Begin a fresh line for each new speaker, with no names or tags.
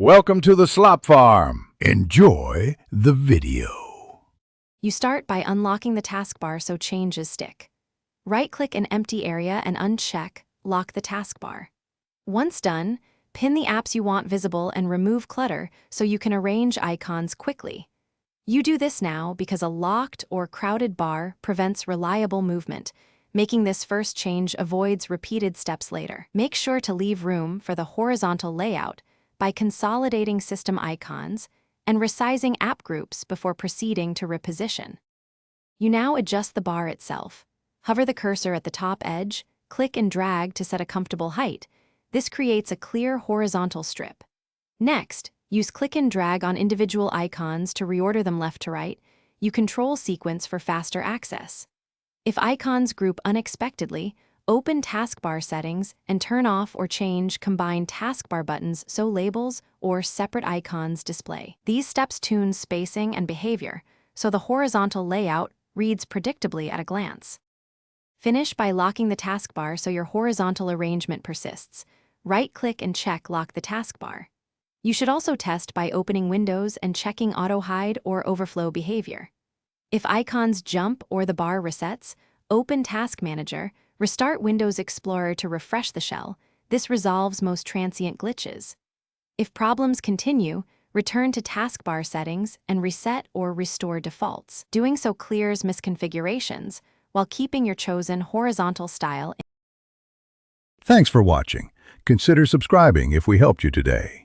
Welcome to the slop farm. Enjoy the video.
You start by unlocking the taskbar so changes stick. Right-click an empty area and uncheck Lock the taskbar. Once done, pin the apps you want visible and remove clutter so you can arrange icons quickly. You do this now because a locked or crowded bar prevents reliable movement. Making this first change avoids repeated steps later. Make sure to leave room for the horizontal layout by consolidating system icons and resizing app groups before proceeding to reposition. You now adjust the bar itself. Hover the cursor at the top edge, click and drag to set a comfortable height. This creates a clear horizontal strip. Next, use click and drag on individual icons to reorder them left to right. You control sequence for faster access. If icons group unexpectedly, open taskbar settings and turn off or change combined taskbar buttons so labels or separate icons display. These steps tune spacing and behavior, so the horizontal layout reads predictably at a glance. Finish by locking the taskbar so your horizontal arrangement persists. Right-click and check Lock the taskbar. You should also test by opening windows and checking auto-hide or overflow behavior. If icons jump or the bar resets, open Task Manager, restart Windows Explorer to refresh the shell. This resolves most transient glitches. If problems continue, return to taskbar settings and reset or restore defaults. Doing so clears misconfigurations while keeping your chosen horizontal style.
Thanks for watching. Consider subscribing if we helped you today.